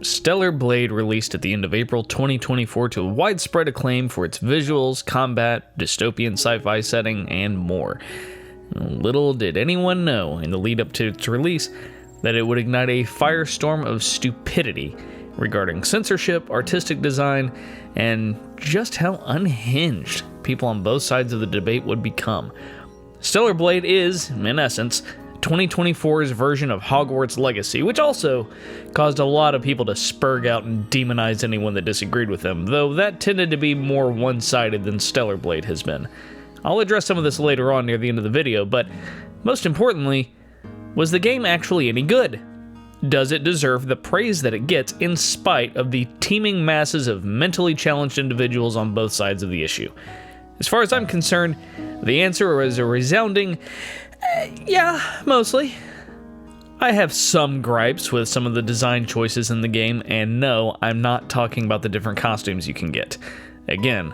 Stellar Blade released at the end of April 2024 to widespread acclaim for its visuals, combat, dystopian sci-fi setting, and more. Little did anyone know in the lead up to its release that it would ignite a firestorm of stupidity regarding censorship, artistic design, and just how unhinged people on both sides of the debate would become. Stellar Blade is, in essence, 2024's version of Hogwarts Legacy, which also caused a lot of people to spurg out and demonize anyone that disagreed with them, though that tended to be more one-sided than Stellar Blade has been. I'll address some of this later on near the end of the video, but most importantly, was the game actually any good? Does it deserve the praise that it gets in spite of the teeming masses of mentally challenged individuals on both sides of the issue? As far as I'm concerned, the answer is a resounding yeah, mostly. I have some gripes with some of the design choices in the game, and no, I'm not talking about the different costumes you can get. Again,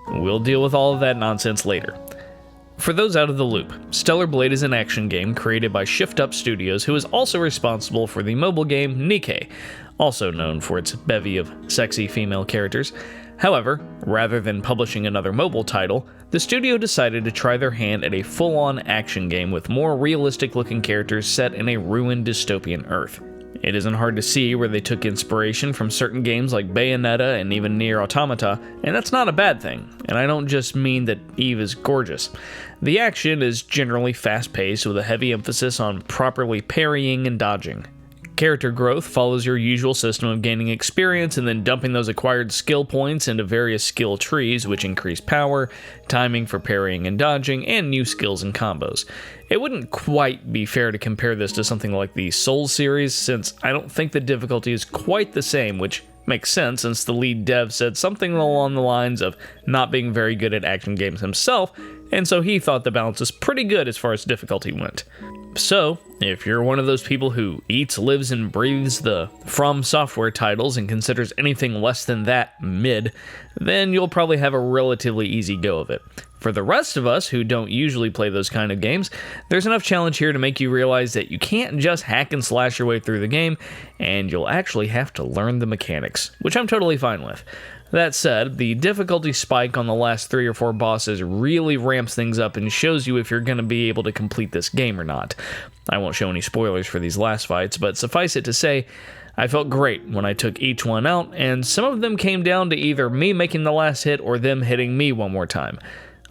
we'll deal with all of that nonsense later. For those out of the loop, Stellar Blade is an action game created by Shift Up Studios, who is also responsible for the mobile game Nikke, also known for its bevy of sexy female characters. However, rather than publishing another mobile title, the studio decided to try their hand at a full-on action game with more realistic-looking characters set in a ruined dystopian Earth. It isn't hard to see where they took inspiration from certain games like Bayonetta and even Nier Automata, and that's not a bad thing, and I don't just mean that Eve is gorgeous. The action is generally fast-paced with a heavy emphasis on properly parrying and dodging. Character growth follows your usual system of gaining experience and then dumping those acquired skill points into various skill trees, which increase power, timing for parrying and dodging, and new skills and combos. It wouldn't quite be fair to compare this to something like the Souls series, since I don't think the difficulty is quite the same, which makes sense since the lead dev said something along the lines of not being very good at action games himself, and so he thought the balance was pretty good as far as difficulty went. So, if you're one of those people who eats, lives, and breathes the From Software titles and considers anything less than that mid, then you'll probably have a relatively easy go of it. For the rest of us who don't usually play those kind of games, there's enough challenge here to make you realize that you can't just hack and slash your way through the game, and you'll actually have to learn the mechanics, which I'm totally fine with. That said, the difficulty spike on the last 3 or 4 bosses really ramps things up and shows you if you're going to be able to complete this game or not. I won't show any spoilers for these last fights, but suffice it to say, I felt great when I took each one out, and some of them came down to either me making the last hit or them hitting me one more time.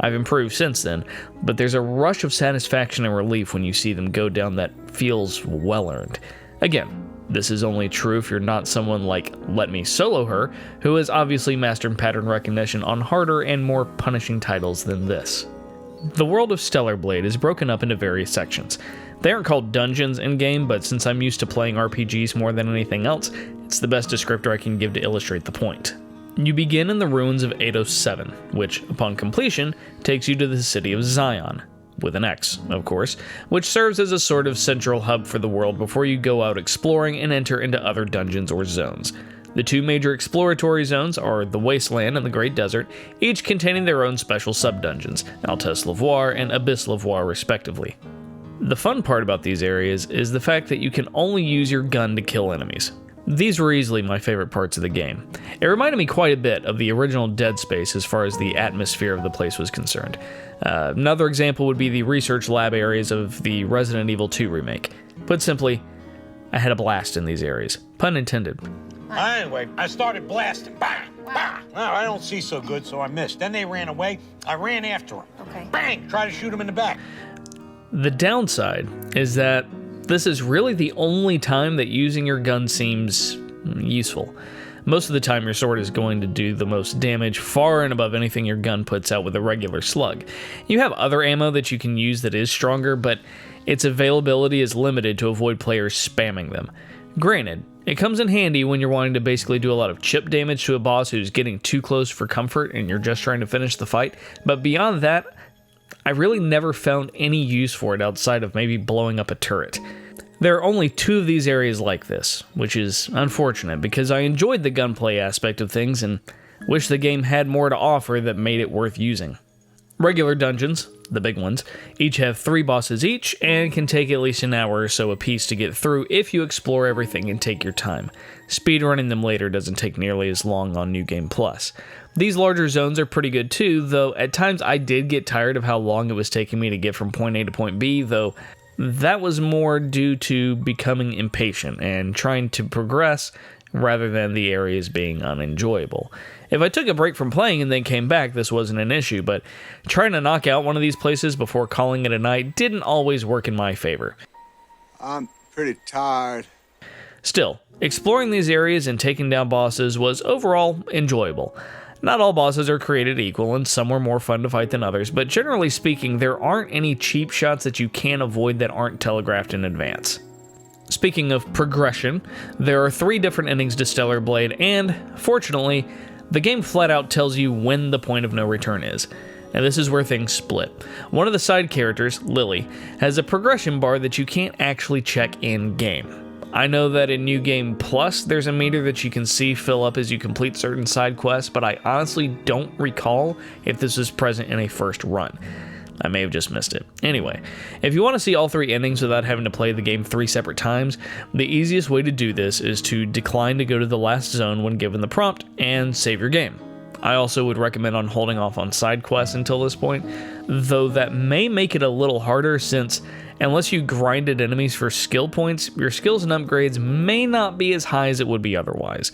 I've improved since then, but there's a rush of satisfaction and relief when you see them go down that feels well-earned. Again, this is only true if you're not someone like Let Me Solo Her, who has obviously mastered pattern recognition on harder and more punishing titles than this. The world of Stellar Blade is broken up into various sections. They aren't called dungeons in-game, but since I'm used to playing RPGs more than anything else, it's the best descriptor I can give to illustrate the point. You begin in the ruins of 807, which, upon completion, takes you to the city of Zion, with an X, of course, which serves as a sort of central hub for the world before you go out exploring and enter into other dungeons or zones. The 2 major exploratory zones are the Wasteland and the Great Desert, each containing their own special sub-dungeons, Altesse Lavoir and Abyss Lavoir respectively. The fun part about these areas is the fact that you can only use your gun to kill enemies. These were easily my favorite parts of the game. It reminded me quite a bit of the original Dead Space as far as the atmosphere of the place was concerned. Another example would be the research lab areas of the Resident Evil 2 remake. Put simply, I had a blast in these areas. Pun intended. Anyway, I started blasting. Bang! Bang! Well, I don't see so good, so I missed. Then they ran away. I ran after them. Okay. Bang! Try to shoot them in the back. The downside is that this is really the only time that using your gun seems useful. Most of the time your sword is going to do the most damage far and above anything your gun puts out with a regular slug. You have other ammo that you can use that is stronger, but its availability is limited to avoid players spamming them. Granted, it comes in handy when you're wanting to basically do a lot of chip damage to a boss who's getting too close for comfort and you're just trying to finish the fight, but beyond that, I really never found any use for it outside of maybe blowing up a turret. There are only 2 of these areas like this, which is unfortunate because I enjoyed the gunplay aspect of things and wish the game had more to offer that made it worth using. Regular dungeons, the big ones. Each have 3 bosses each, and can take at least an hour or so a piece to get through if you explore everything and take your time. Speedrunning them later doesn't take nearly as long on New Game Plus. These larger zones are pretty good too, though at times I did get tired of how long it was taking me to get from point A to point B, though that was more due to becoming impatient and trying to progress rather than the areas being unenjoyable. If I took a break from playing and then came back, this wasn't an issue, but trying to knock out one of these places before calling it a night didn't always work in my favor. I'm pretty tired. Still, exploring these areas and taking down bosses was overall enjoyable. Not all bosses are created equal, and some were more fun to fight than others, but generally speaking, there aren't any cheap shots that you can't avoid that aren't telegraphed in advance. Speaking of progression, there are 3 different endings to Stellar Blade, and, fortunately, the game flat out tells you when the point of no return is. And this is where things split. One of the side characters, Lily, has a progression bar that you can't actually check in-game. I know that in New Game Plus, there's a meter that you can see fill up as you complete certain side quests, but I honestly don't recall if this was present in a first run. I may have just missed it. Anyway, if you want to see all 3 endings without having to play the game 3 separate times, the easiest way to do this is to decline to go to the last zone when given the prompt and save your game. I also would recommend on holding off on side quests until this point, though that may make it a little harder since unless you grinded enemies for skill points, your skills and upgrades may not be as high as it would be otherwise.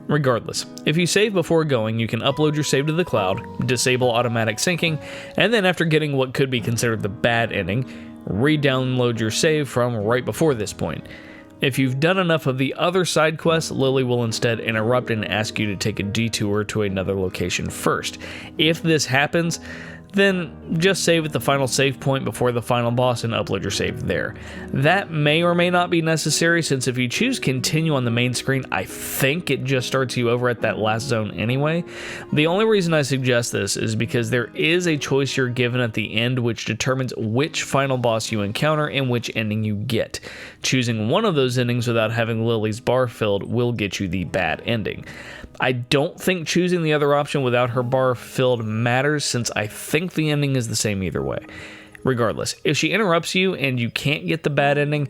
Regardless, if you save before going, you can upload your save to the cloud, disable automatic syncing, and then after getting what could be considered the bad ending, re-download your save from right before this point. If you've done enough of the other side quests, Lily will instead interrupt and ask you to take a detour to another location first. If this happens, then just save at the final save point before the final boss and upload your save there. That may or may not be necessary, since if you choose continue on the main screen, I think it just starts you over at that last zone anyway. The only reason I suggest this is because there is a choice you're given at the end which determines which final boss you encounter and which ending you get. Choosing one of those endings without having Lily's bar filled will get you the bad ending. I don't think choosing the other option without her bar filled matters, since I think the ending is the same either way. Regardless, if she interrupts you and you can't get the bad ending,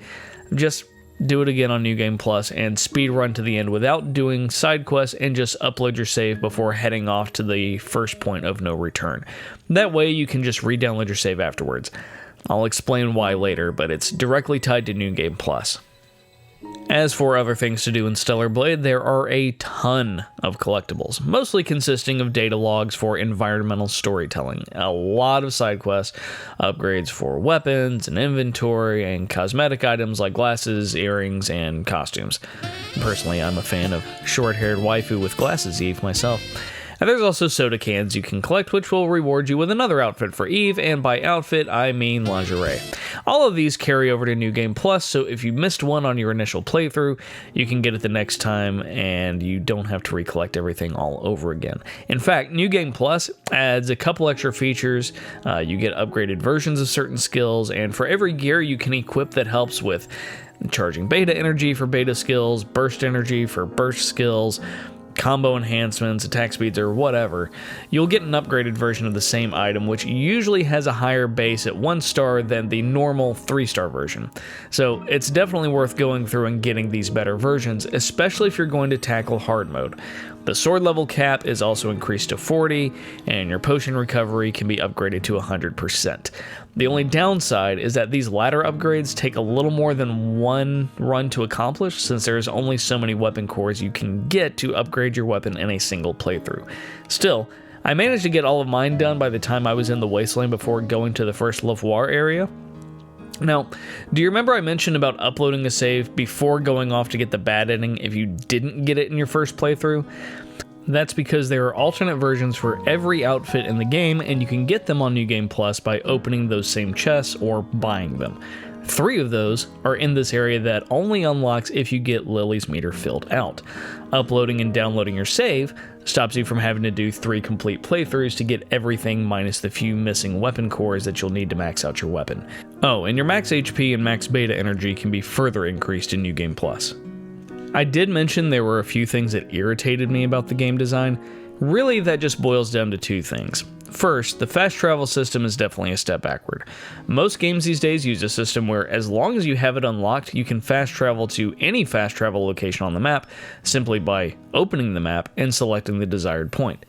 just do it again on New Game Plus and speed run to the end without doing side quests and just upload your save before heading off to the first point of no return. That way you can just re-download your save afterwards. I'll explain why later, but it's directly tied to New Game Plus. As for other things to do in Stellar Blade, there are a ton of collectibles, mostly consisting of data logs for environmental storytelling, a lot of side quests, upgrades for weapons and inventory, and cosmetic items like glasses, earrings, and costumes. Personally, I'm a fan of short-haired waifu with glasses Eve myself. And there's also soda cans you can collect, which will reward you with another outfit for Eve, and by outfit, I mean lingerie. All of these carry over to New Game Plus, so if you missed one on your initial playthrough, you can get it the next time, and you don't have to recollect everything all over again. In fact, New Game Plus adds a couple extra features. You get upgraded versions of certain skills, and for every gear you can equip that helps with charging beta energy for beta skills, burst energy for burst skills, combo enhancements, attack speeds, or whatever, you'll get an upgraded version of the same item, which usually has a higher base at 1 star than the normal 3-star version. So it's definitely worth going through and getting these better versions, especially if you're going to tackle hard mode. The sword level cap is also increased to 40, and your potion recovery can be upgraded to 100%. The only downside is that these latter upgrades take a little more than 1 run to accomplish, since there's only so many weapon cores you can get to upgrade your weapon in a single playthrough. Still, I managed to get all of mine done by the time I was in the Wasteland before going to the first Lavoir area. Now, do you remember I mentioned about uploading a save before going off to get the bad ending if you didn't get it in your first playthrough? That's because there are alternate versions for every outfit in the game, and you can get them on New Game Plus by opening those same chests or buying them. 3 of those are in this area that only unlocks if you get Lily's meter filled out. Uploading and downloading your save stops you from having to do 3 complete playthroughs to get everything minus the few missing weapon cores that you'll need to max out your weapon. Oh, and your max HP and max beta energy can be further increased in New Game Plus. I did mention there were a few things that irritated me about the game design. Really, that just boils down to two things. First, the fast travel system is definitely a step backward. Most games these days use a system where, as long as you have it unlocked, you can fast travel to any fast travel location on the map simply by opening the map and selecting the desired point.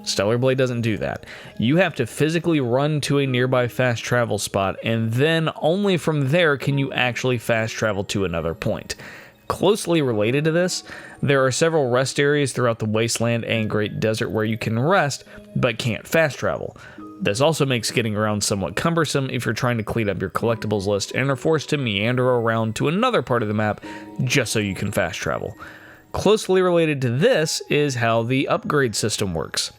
Stellar Blade doesn't do that. You have to physically run to a nearby fast travel spot, and then only from there can you actually fast travel to another point. Closely related to this, there are several rest areas throughout the wasteland and Great Desert where you can rest, but can't fast travel. This also makes getting around somewhat cumbersome if you're trying to clean up your collectibles list and are forced to meander around to another part of the map just so you can fast travel. Closely related to this is how the upgrade system works.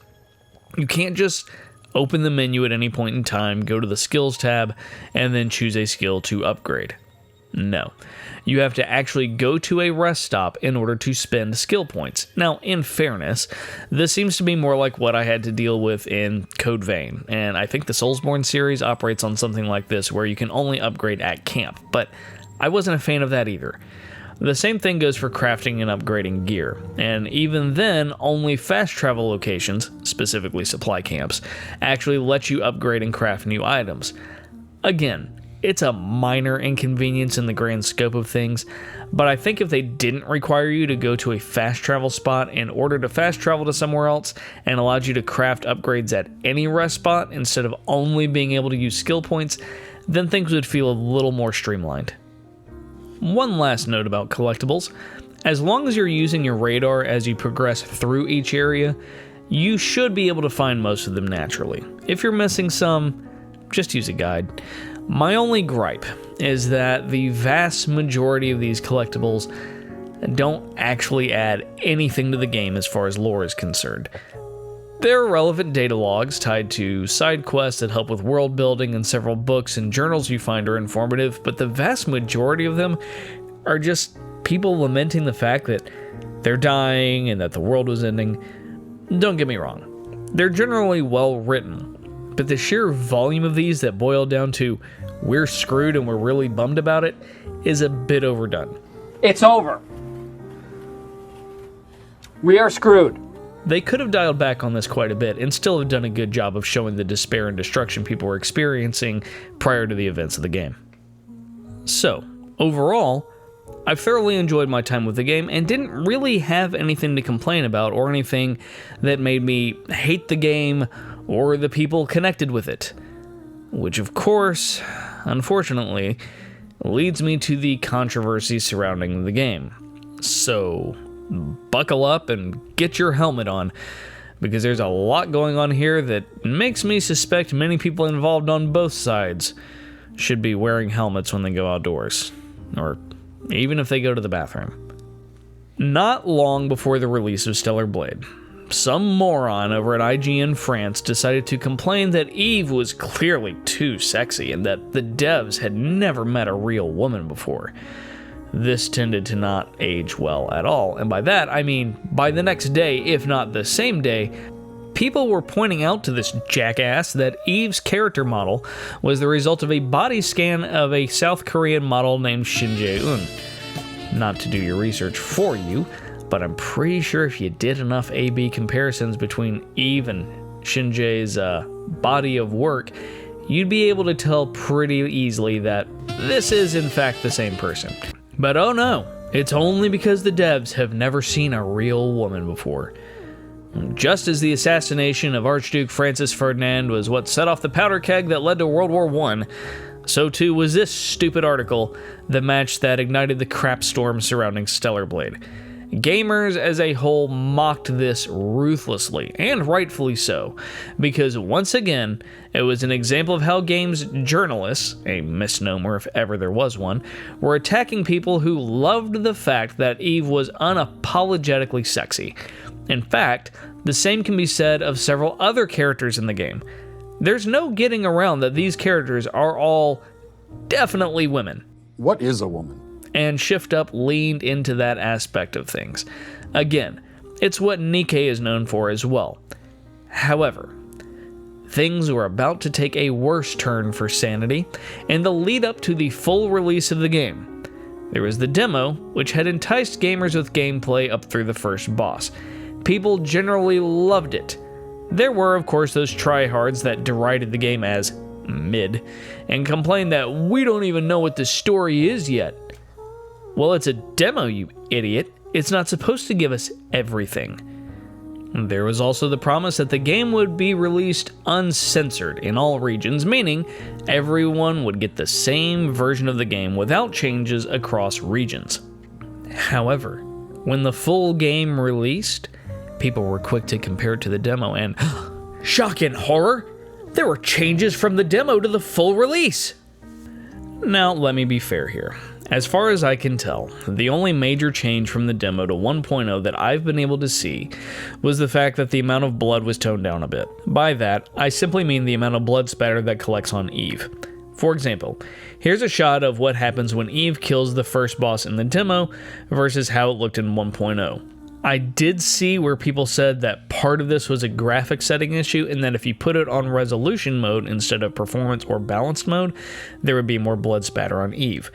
You can't just open the menu at any point in time, go to the skills tab, and then choose a skill to upgrade. No. You have to actually go to a rest stop in order to spend skill points. Now, in fairness, this seems to be more like what I had to deal with in Code Vein, and I think the Soulsborne series operates on something like this where you can only upgrade at camp, but I wasn't a fan of that either. The same thing goes for crafting and upgrading gear, and even then, only fast travel locations, specifically supply camps, actually let you upgrade and craft new items. Again, it's a minor inconvenience in the grand scope of things, but I think if they didn't require you to go to a fast travel spot in order to fast travel to somewhere else and allowed you to craft upgrades at any rest spot instead of only being able to use skill points, then things would feel a little more streamlined. One last note about collectibles. As long as you're using your radar as you progress through each area, you should be able to find most of them naturally. If you're missing some, just use a guide. My only gripe is that the vast majority of these collectibles don't actually add anything to the game as far as lore is concerned. There are relevant data logs tied to side quests that help with world building, and several books and journals you find are informative, but the vast majority of them are just people lamenting the fact that they're dying and that the world was ending. Don't get me wrong, they're generally well written, but the sheer volume of these that boil down to "we're screwed and we're really bummed about it" is a bit overdone. It's over. We are screwed. They could have dialed back on this quite a bit and still have done a good job of showing the despair and destruction people were experiencing prior to the events of the game. So, overall, I thoroughly enjoyed my time with the game and didn't really have anything to complain about or anything that made me hate the game or the people connected with it. Which, of course, unfortunately, leads me to the controversy surrounding the game. So, buckle up and get your helmet on, because there's a lot going on here that makes me suspect many people involved on both sides should be wearing helmets when they go outdoors, or even if they go to the bathroom. Not long before the release of Stellar Blade, some moron over at IGN France decided to complain that Eve was clearly too sexy and that the devs had never met a real woman before. This tended to not age well at all, and by that I mean by the next day, if not the same day, people were pointing out to this jackass that Eve's character model was the result of a body scan of a South Korean model named Shin Jae-eun. Not to do your research for you, but I'm pretty sure if you did enough A-B comparisons between Eve and Shin Jae's body of work, you'd be able to tell pretty easily that this is in fact the same person. But oh no, it's only because the devs have never seen a real woman before. Just as the assassination of Archduke Francis Ferdinand was what set off the powder keg that led to World War I, so too was this stupid article the match that ignited the crap storm surrounding Stellar Blade. Gamers as a whole mocked this ruthlessly, and rightfully so, because once again, it was an example of how games journalists, a misnomer if ever there was one, were attacking people who loved the fact that Eve was unapologetically sexy. In fact, the same can be said of several other characters in the game. There's no getting around that these characters are all definitely women. What is a woman? And Shift Up leaned into that aspect of things. Again, it's what Nikkei is known for as well. However, things were about to take a worse turn for Sanity in the lead up to the full release of the game. There was the demo, which had enticed gamers with gameplay up through the first boss. People generally loved it. There were, of course, those tryhards that derided the game as mid and complained that we don't even know what the story is yet. Well, it's a demo, you idiot. It's not supposed to give us everything. There was also the promise that the game would be released uncensored in all regions, meaning everyone would get the same version of the game without changes across regions. However, when the full game released, people were quick to compare it to the demo and, shock and horror, there were changes from the demo to the full release. Now, let me be fair here. As far as I can tell, the only major change from the demo to 1.0 that I've been able to see was the fact that the amount of blood was toned down a bit. By that, I simply mean the amount of blood spatter that collects on Eve. For example, here's a shot of what happens when Eve kills the first boss in the demo versus how it looked in 1.0. I did see where people said that part of this was a graphic setting issue and that if you put it on resolution mode instead of performance or balanced mode, there would be more blood spatter on Eve.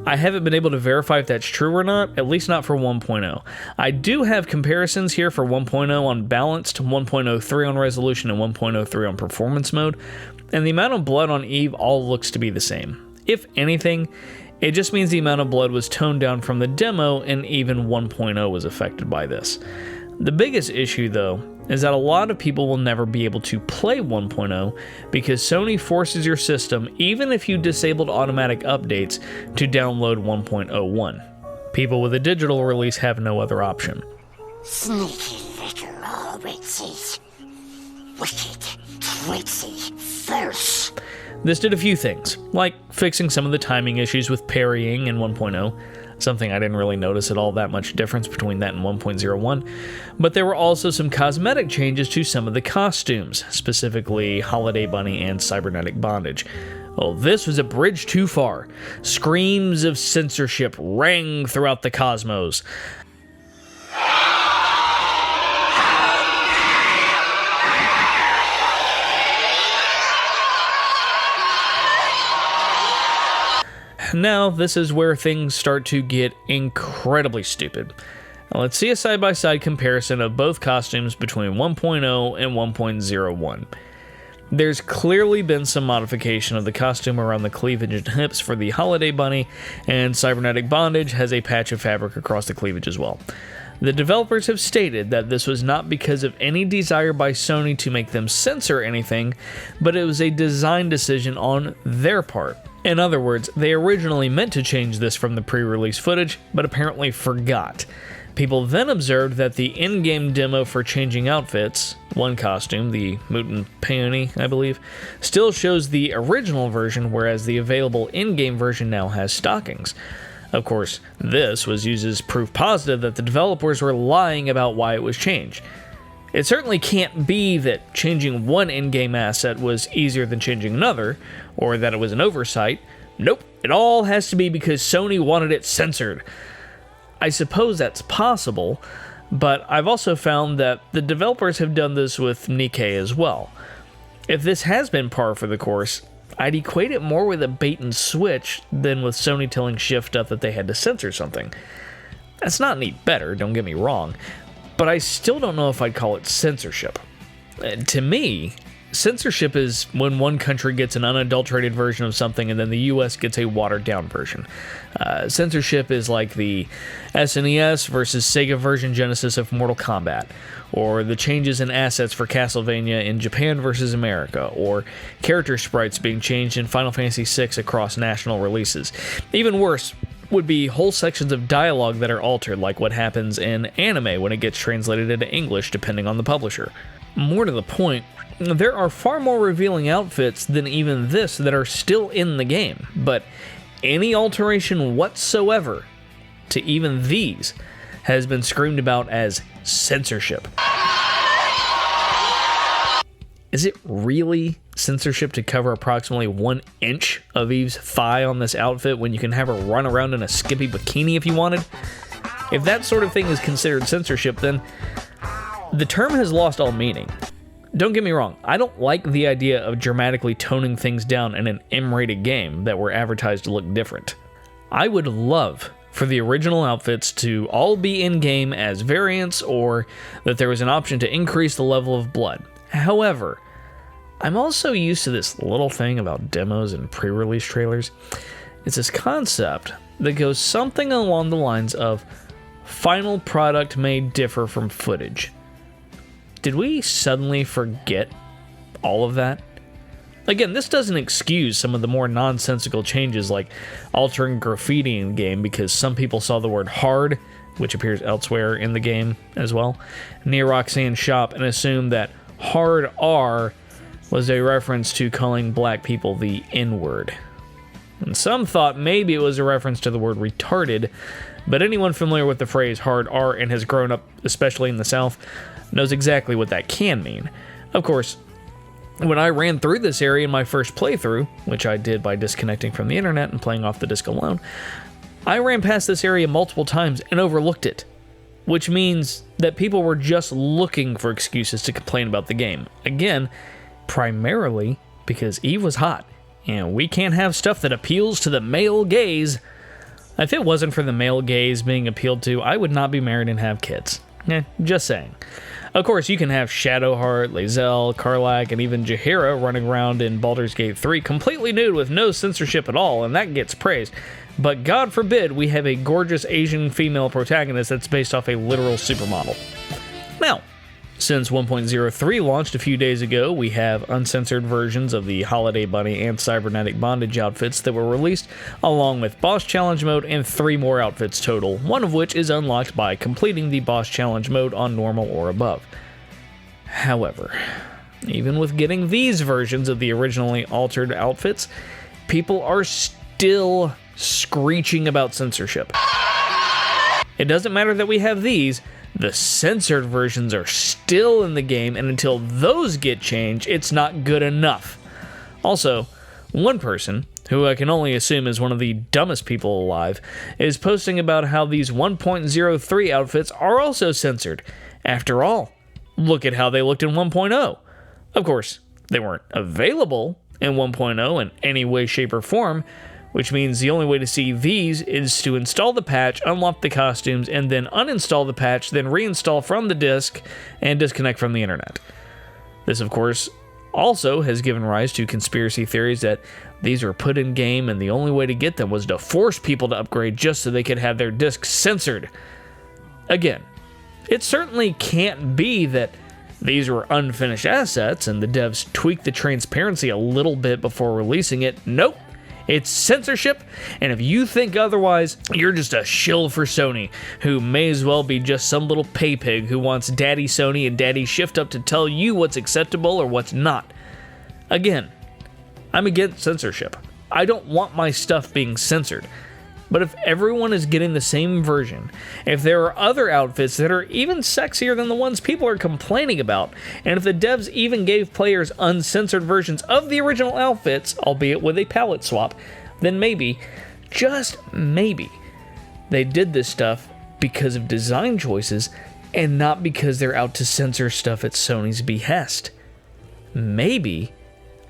I haven't been able to verify if that's true or not, at least not for 1.0. I do have comparisons here for 1.0 on balanced, 1.03 on resolution, and 1.03 on performance mode, and the amount of blood on Eve all looks to be the same. If anything, it just means the amount of blood was toned down from the demo and even 1.0 was affected by this. The biggest issue, though, is that a lot of people will never be able to play 1.0 because Sony forces your system, even if you disabled automatic updates, to download 1.01. People with a digital release have no other option. Sneaky little witches. Wicked, tricksy, fierce. This did a few things, like fixing some of the timing issues with parrying in 1.0, something I didn't really notice at all that much difference between that and 1.01, but there were also some cosmetic changes to some of the costumes, specifically Holiday Bunny and Cybernetic Bondage. Oh, this was a bridge too far. Screams of censorship rang throughout the cosmos. Now, this is where things start to get incredibly stupid. Now, let's see a side-by-side comparison of both costumes between 1.0 and 1.01. There's clearly been some modification of the costume around the cleavage and hips for the Holiday Bunny, and Cybernetic Bondage has a patch of fabric across the cleavage as well. The developers have stated that this was not because of any desire by Sony to make them censor anything, but it was a design decision on their part. In other words, they originally meant to change this from the pre-release footage, but apparently forgot. People then observed that the in-game demo for changing outfits, one costume, the Mutant Peony, I believe, still shows the original version, whereas the available in-game version now has stockings. Of course, this was used as proof positive that the developers were lying about why it was changed. It certainly can't be that changing one in-game asset was easier than changing another, or that it was an oversight. Nope, it all has to be because Sony wanted it censored. I suppose that's possible, but I've also found that the developers have done this with Nikkei as well. If this has been par for the course, I'd equate it more with a bait and switch than with Sony telling Shift Up that they had to censor something. That's not any better, don't get me wrong, but I still don't know if I'd call it censorship. To me, censorship is when one country gets an unadulterated version of something and then the US gets a watered-down version. Censorship is like the SNES versus Sega version Genesis of Mortal Kombat, or the changes in assets for Castlevania in Japan versus America, or character sprites being changed in Final Fantasy VI across national releases. Even worse would be whole sections of dialogue that are altered, like what happens in anime when it gets translated into English depending on the publisher. More to the point, there are far more revealing outfits than even this that are still in the game, but any alteration whatsoever to even these has been screamed about as censorship. Is it really censorship to cover approximately 1 inch of Eve's thigh on this outfit when you can have her run around in a skimpy bikini if you wanted? If that sort of thing is considered censorship, then the term has lost all meaning. Don't get me wrong, I don't like the idea of dramatically toning things down in an M-rated game that were advertised to look different. I would love for the original outfits to all be in-game as variants, or that there was an option to increase the level of blood. However, I'm also used to this little thing about demos and pre-release trailers. It's this concept that goes something along the lines of final product may differ from footage. Did we suddenly forget all of that? Again, this doesn't excuse some of the more nonsensical changes like altering graffiti in game because some people saw the word hard, which appears elsewhere in the game as well, near Roxanne's shop and assumed that hard R was a reference to calling black people the N-word. And some thought maybe it was a reference to the word retarded, but anyone familiar with the phrase hard R and has grown up, especially in the South, knows exactly what that can mean. Of course, when I ran through this area in my first playthrough, which I did by disconnecting from the internet and playing off the disc alone, I ran past this area multiple times and overlooked it, which means that people were just looking for excuses to complain about the game. Again, primarily because Eve was hot, and we can't have stuff that appeals to the male gaze. If it wasn't for the male gaze being appealed to, I would not be married and have kids. Just saying. Of course, you can have Shadowheart, Lae'zel, Karlach, and even Jaheira running around in Baldur's Gate 3 completely nude with no censorship at all, and that gets praised. But God forbid we have a gorgeous Asian female protagonist that's based off a literal supermodel. Now, since 1.03 launched a few days ago, we have uncensored versions of the Holiday Bunny and Cybernetic Bondage outfits that were released, along with Boss Challenge mode and 3 more outfits total, one of which is unlocked by completing the Boss Challenge mode on normal or above. However, even with getting these versions of the originally altered outfits, people are still screeching about censorship. It doesn't matter that we have these, the censored versions are still in the game, and until those get changed, it's not good enough. Also, one person, who I can only assume is one of the dumbest people alive, is posting about how these 1.03 outfits are also censored. After all, look at how they looked in 1.0. Of course, they weren't available in 1.0 in any way, shape, or form, which means the only way to see these is to install the patch, unlock the costumes, and then uninstall the patch, then reinstall from the disc, and disconnect from the internet. This, of course, also has given rise to conspiracy theories that these were put in game and the only way to get them was to force people to upgrade just so they could have their discs censored. Again, it certainly can't be that these were unfinished assets and the devs tweaked the transparency a little bit before releasing it. Nope. It's censorship, and if you think otherwise, you're just a shill for Sony, who may as well be just some little pay pig who wants Daddy Sony and Daddy Shift Up to tell you what's acceptable or what's not. Again, I'm against censorship. I don't want my stuff being censored. But if everyone is getting the same version, if there are other outfits that are even sexier than the ones people are complaining about, and if the devs even gave players uncensored versions of the original outfits, albeit with a palette swap, then maybe, just maybe, they did this stuff because of design choices and not because they're out to censor stuff at Sony's behest. Maybe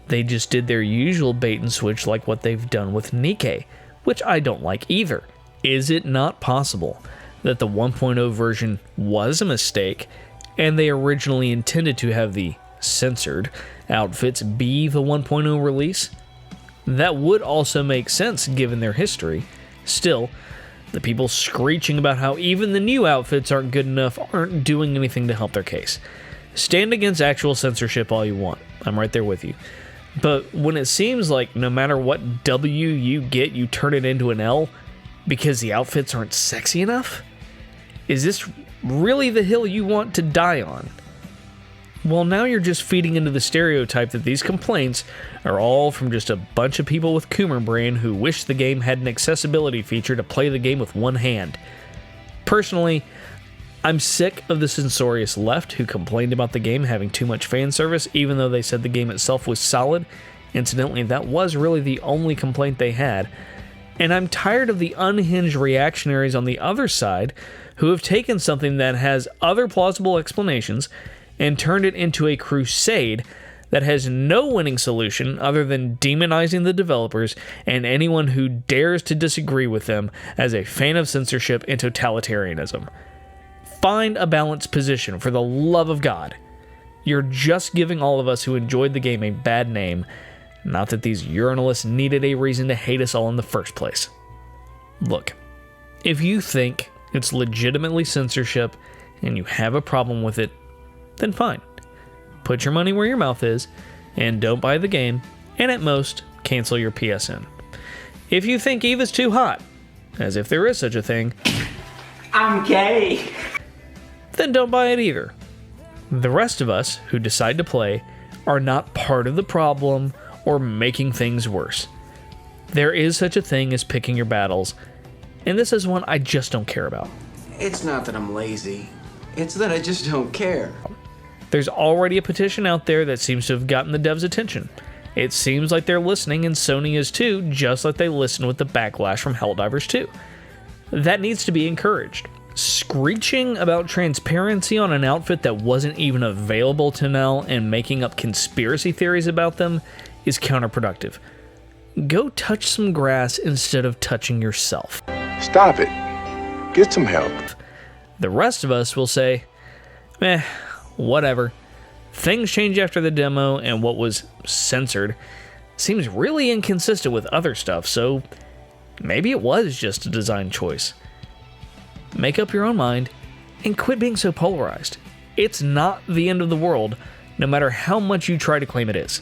they just did their usual bait and switch like what they've done with Nikke, which I don't like either. Is it not possible that the 1.0 version was a mistake and they originally intended to have the censored outfits be the 1.0 release? That would also make sense given their history. Still, the people screeching about how even the new outfits aren't good enough aren't doing anything to help their case. Stand against actual censorship all you want. I'm right there with you. But when it seems like no matter what W you get, you turn it into an L because the outfits aren't sexy enough? Is this really the hill you want to die on? Well, now you're just feeding into the stereotype that these complaints are all from just a bunch of people with Coomer brain who wish the game had an accessibility feature to play the game with one hand. Personally, I'm sick of the censorious left who complained about the game having too much fan service, even though they said the game itself was solid. Incidentally, that was really the only complaint they had. And I'm tired of the unhinged reactionaries on the other side who have taken something that has other plausible explanations and turned it into a crusade that has no winning solution other than demonizing the developers and anyone who dares to disagree with them as a fan of censorship and totalitarianism. Find a balanced position, for the love of God. You're just giving all of us who enjoyed the game a bad name, not that these urinalists needed a reason to hate us all in the first place. Look, if you think it's legitimately censorship and you have a problem with it, then fine. Put your money where your mouth is, and don't buy the game, and at most, cancel your PSN. If you think Eve is too hot, as if there is such a thing, I'm gay. then don't buy it either. The rest of us who decide to play are not part of the problem or making things worse. There is such a thing as picking your battles, and this is one I just don't care about. It's not that I'm lazy, it's that I just don't care. There's already a petition out there that seems to have gotten the devs' attention. It seems like they're listening, and Sony is too, just like they listened with the backlash from Helldivers 2. That needs to be encouraged. Screeching about transparency on an outfit that wasn't even available to Nell and making up conspiracy theories about them is counterproductive. Go touch some grass instead of touching yourself. Stop it. Get some help. The rest of us will say, whatever. Things change after the demo, and what was censored seems really inconsistent with other stuff, so maybe it was just a design choice. Make up your own mind, and quit being so polarized. It's not the end of the world, no matter how much you try to claim it is.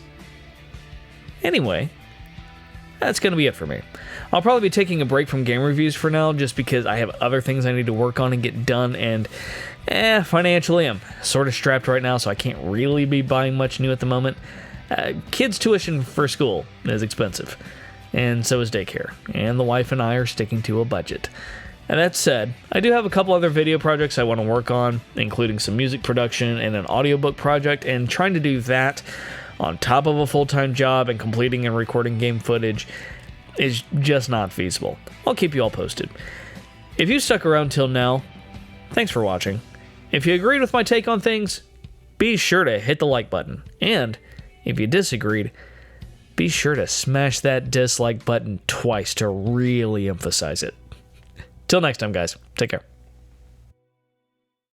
Anyway, that's going to be it for me. I'll probably be taking a break from game reviews for now, just because I have other things I need to work on and get done, and financially I'm sort of strapped right now, so I can't really be buying much new at the moment. Kids' tuition for school is expensive, and so is daycare, and the wife and I are sticking to a budget. And that said, I do have a couple other video projects I want to work on, including some music production and an audiobook project, and trying to do that on top of a full-time job and completing and recording game footage is just not feasible. I'll keep you all posted. If you stuck around till now, thanks for watching. If you agreed with my take on things, be sure to hit the like button. And if you disagreed, be sure to smash that dislike button twice to really emphasize it. Till next time, guys. Take care.